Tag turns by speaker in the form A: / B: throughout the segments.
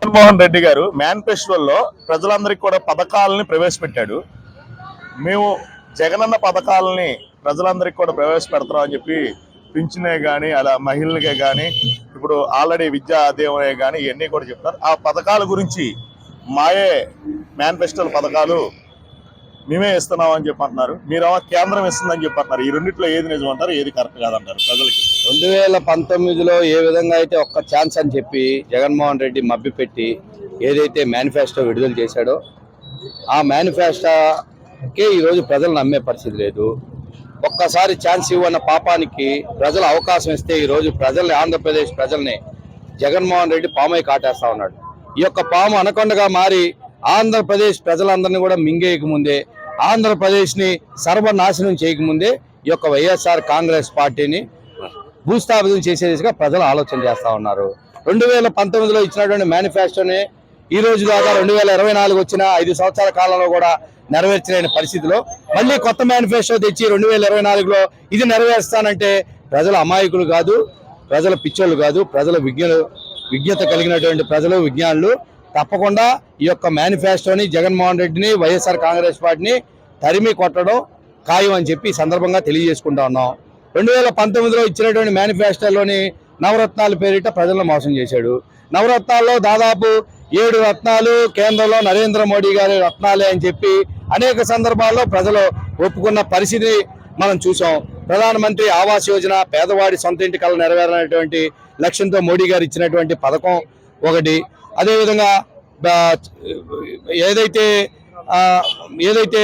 A: జగన్మోహన్ రెడ్డి గారు మేనిఫెస్టోలో ప్రజలందరికీ కూడా పథకాలని ప్రవేశపెట్టాడు. మేము జగనన్న పథకాలని ప్రజలందరికీ కూడా ప్రవేశపెడతాం అని చెప్పి పింఛనే కానీ అలా మహిళలకే కానీ ఇప్పుడు ఆల్రెడీ విద్యా దీవెనే కానీ ఇవన్నీ కూడా చెప్తారు. ఆ పథకాల గురించి మాయే మేనిఫెస్టోల పథకాలు మేమే ఇస్తున్నాం అని చెప్పి అంటున్నారు. మీరు కేంద్రం ఇస్తుందని చెప్పి అంటున్నారు. ఈ రెండిట్లో ఏది నిజం అంటారు, ఏది కరెక్ట్ కాదంటారు? ప్రజలకి
B: 2019లో ఏ విధంగా అయితే ఒక్క ఛాన్స్ అని చెప్పి జగన్మోహన్ రెడ్డి మభ్యపెట్టి ఏదైతే మేనిఫెస్టో విడుదల చేశాడో ఆ మేనిఫెస్టోకే ఈరోజు ప్రజలు నమ్మే పరిస్థితి లేదు. ఒక్కసారి ఛాన్స్ ఇవ్వన్న పాపానికి ప్రజలు అవకాశం ఇస్తే ఈరోజు ప్రజల్ని, ఆంధ్రప్రదేశ్ ప్రజల్ని జగన్మోహన్ రెడ్డి పామై కాటేస్తా ఉన్నాడు. ఈ యొక్క పాము అనకొండగా మారి ఆంధ్రప్రదేశ్ ప్రజలందరినీ కూడా మింగేయకముందే, ఆంధ్రప్రదేశ్ని సర్వనాశనం చేయకముందే ఈ యొక్క వైఎస్ఆర్ కాంగ్రెస్ పార్టీని భూస్థాపితం చేసే దిశగా ప్రజలు ఆలోచన చేస్తా ఉన్నారు. 2019లో ఇచ్చినటువంటి మేనిఫెస్టోని ఈ రోజు దాకా 2024 వచ్చిన 5 సంవత్సరాల కాలంలో కూడా నెరవేర్చలేని పరిస్థితిలో మళ్ళీ కొత్త మేనిఫెస్టో తెచ్చి 2024లో ఇది నెరవేరుస్తానంటే ప్రజలు అమాయకులు కాదు, ప్రజల పిచ్చోళ్ళు కాదు, ప్రజల విజ్ఞత కలిగినటువంటి ప్రజలు, విజ్ఞానులు తప్పకుండా ఈ యొక్క మేనిఫెస్టోని, జగన్మోహన్ రెడ్డిని, వైఎస్ఆర్ కాంగ్రెస్ పార్టీని తరిమి కొట్టడం ఖాయం అని చెప్పి ఈ సందర్భంగా తెలియజేసుకుంటా ఉన్నాం. 2019లో ఇచ్చినటువంటి మేనిఫెస్టోలోని నవరత్నాల పేరిట ప్రజలను మోసం చేశాడు. నవరత్నాల్లో దాదాపు 7 రత్నాలు కేంద్రంలో నరేంద్ర మోడీ గారి రత్నాలే అని చెప్పి అనేక సందర్భాల్లో ప్రజలు ఒప్పుకున్న పరిస్థితి మనం చూసాం. ప్రధానమంత్రి ఆవాస్ యోజన, పేదవాడి సొంత ఇంటి కళ నెరవేరనటువంటి లక్ష్యంతో మోడీ గారు ఇచ్చినటువంటి పథకం ఒకటి. అదేవిధంగా ఏదైతే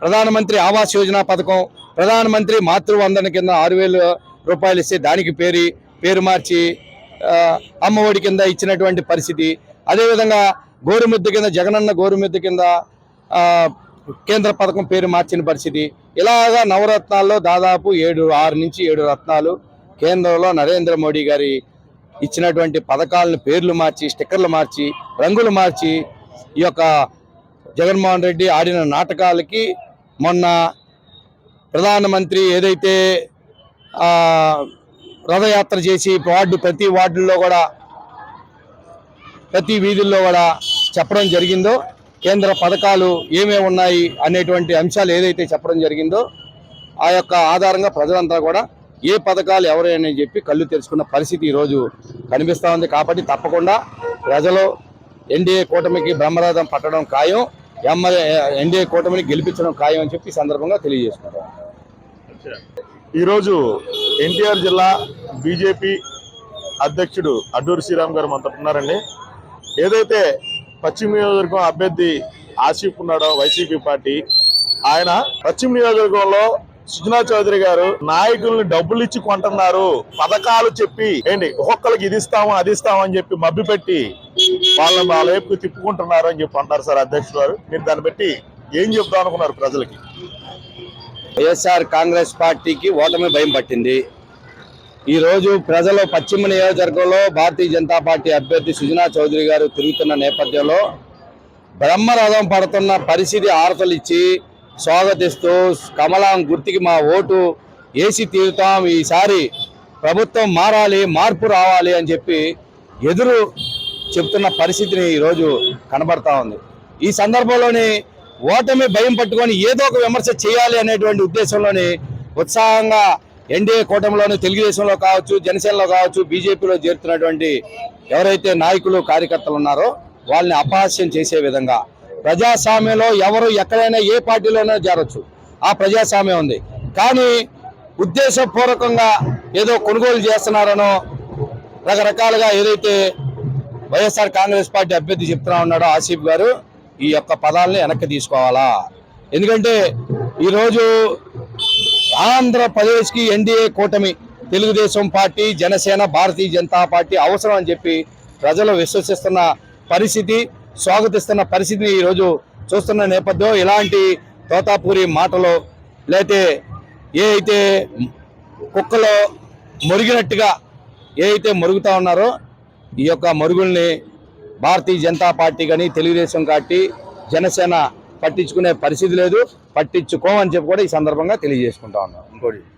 B: ప్రధానమంత్రి ఆవాస్ యోజన పథకం, ప్రధానమంత్రి మాతృవందన కింద 6,000 రూపాయలు ఇస్తే దానికి పేరు మార్చి అమ్మఒడి కింద ఇచ్చినటువంటి పరిస్థితి. అదేవిధంగా గోరుముద్ద కింద, జగనన్న గోరుముద్ద కింద కేంద్ర పథకం పేరు మార్చిన పరిస్థితి. ఇలాగా నవరత్నాల్లో దాదాపు 6 నుంచి 7 రత్నాలు కేంద్రంలో నరేంద్ర మోడీ గారి ఇచ్చినటువంటి పథకాలను పేర్లు మార్చి, స్టిక్కర్లు మార్చి, రంగులు మార్చి ఈ యొక్క జగన్మోహన్ రెడ్డి ఆడిన నాటకాలకి మొన్న ప్రధానమంత్రి ఏదైతే రథయాత్ర చేసి ప్రతి వార్డుల్లో కూడా, ప్రతి వీధుల్లో కూడా చెప్పడం జరిగిందో, కేంద్ర పథకాలు ఏమేమి ఉన్నాయి అనేటువంటి అంశాలు ఏదైతే చెప్పడం జరిగిందో ఆ యొక్క ఆధారంగా ప్రజలంతా కూడా ఏ పథకాలు ఎవరైనా చెప్పి కళ్ళు తెరుచుకున్న పరిస్థితి ఈరోజు కనిపిస్తూ ఉంది. కాబట్టి తప్పకుండా ప్రజలు ఎన్డీఏ కూటమికి బ్రహ్మరథం పట్టడం ఖాయం, ఎన్డీఏ కూటమిని గెలిపించడం ఖాయం అని చెప్పి ఈ సందర్భంగా తెలియజేసుకుంటాం.
A: ఈరోజు ఎన్టీఆర్ జిల్లా బీజేపీ అధ్యక్షుడు అడ్డూరి శ్రీరామ్ గారు మనతో ఉన్నారండి. ఏదైతే పశ్చిమ నియోజకవర్గం అభ్యర్థి ఆసిఫ్ ఉన్నాడో వైసీపీ పార్టీ, ఆయన పశ్చిమ నియోజకవర్గంలో సుజనా చౌదరి గారు నాయకుల్ని డబ్బులు ఇచ్చి కొంటున్నారు, పథకాలు చెప్పి ఒక్కొక్కరికి ఇది ఇస్తాము అది ఇస్తామని చెప్పి మభ్యపెట్టి వాళ్ళని వాళ్ళ వైపు తిప్పుకుంటున్నారు అని చెప్పి అంటారు. సార్ అధ్యక్షుడు గారు, మీరు దాన్ని బట్టి ఏం చెప్దాం అనుకున్నారు ప్రజలకి?
B: వైఎస్ఆర్ కాంగ్రెస్ పార్టీకి ఓటమి భయం పట్టింది. ఈరోజు ప్రజలు పశ్చిమ నియోజకవర్గంలో భారతీయ జనతా పార్టీ అభ్యర్థి సుజనా చౌదరి గారు తిరుగుతున్న నేపథ్యంలో బ్రహ్మరథం పడుతున్న పరిస్థితి ఆరతలు ఇచ్చి స్వాగతిస్తూ కమలం గుర్తుకి మా ఓటు వేసి తీరుతాం, ఈసారి ప్రభుత్వం మారాలి, మార్పు రావాలి అని చెప్పి ఎదురు చెప్తున్న పరిస్థితిని ఈరోజు కనబడతా ఉంది. ఈ సందర్భంలోని ఓటమి భయం పట్టుకొని ఏదో ఒక విమర్శ చేయాలి అనేటువంటి ఉద్దేశంలోని ఉత్సాహంగా ఎన్డీఏ కూటమిలోని తెలుగుదేశంలో కావచ్చు, జనసేనలో కావచ్చు, బీజేపీలో చేరుతున్నటువంటి ఎవరైతే నాయకులు, కార్యకర్తలు ఉన్నారో వాళ్ళని అపహాస్యం చేసే విధంగా, ప్రజాస్వామ్యంలో ఎవరు ఎక్కడైనా ఏ పార్టీలోనైనా చేరొచ్చు, ఆ ప్రజాస్వామ్యం ఉంది. కానీ ఉద్దేశపూర్వకంగా ఏదో కొనుగోలు చేస్తున్నారనో రకరకాలుగా ఏదైతే వైఎస్ఆర్ కాంగ్రెస్ పార్టీ అభ్యర్థి చెప్తున్నా ఉన్నాడో ఆసిఫ్ గారు, ఈ యొక్క పదాలని వెనక్కి తీసుకోవాలా. ఎందుకంటే ఈరోజు ఆంధ్రప్రదేశ్కి ఎన్డీఏ కూటమి, తెలుగుదేశం పార్టీ, జనసేన, భారతీయ జనతా పార్టీ అవసరం అని చెప్పి ప్రజలు విశ్వసిస్తున్న పరిస్థితి, స్వాగతిస్తున్న పరిస్థితిని ఈరోజు చూస్తున్న నేపథ్యంలో ఇలాంటి తోతాపూరి మాటలు, లేతే ఏ అయితే కుక్కలో మురిగినట్టుగా ఏ అయితే మరుగుతూ ఉన్నారో ఈ యొక్క మరుగుల్ని భారతీయ జనతా పార్టీ కానీ, తెలుగుదేశం పార్టీ, జనసేన పట్టించుకునే పరిస్థితి లేదు, పట్టించుకోమని చెప్పి కూడా ఈ సందర్భంగా తెలియజేసుకుంటా ఉన్నాం. ఇంకోటి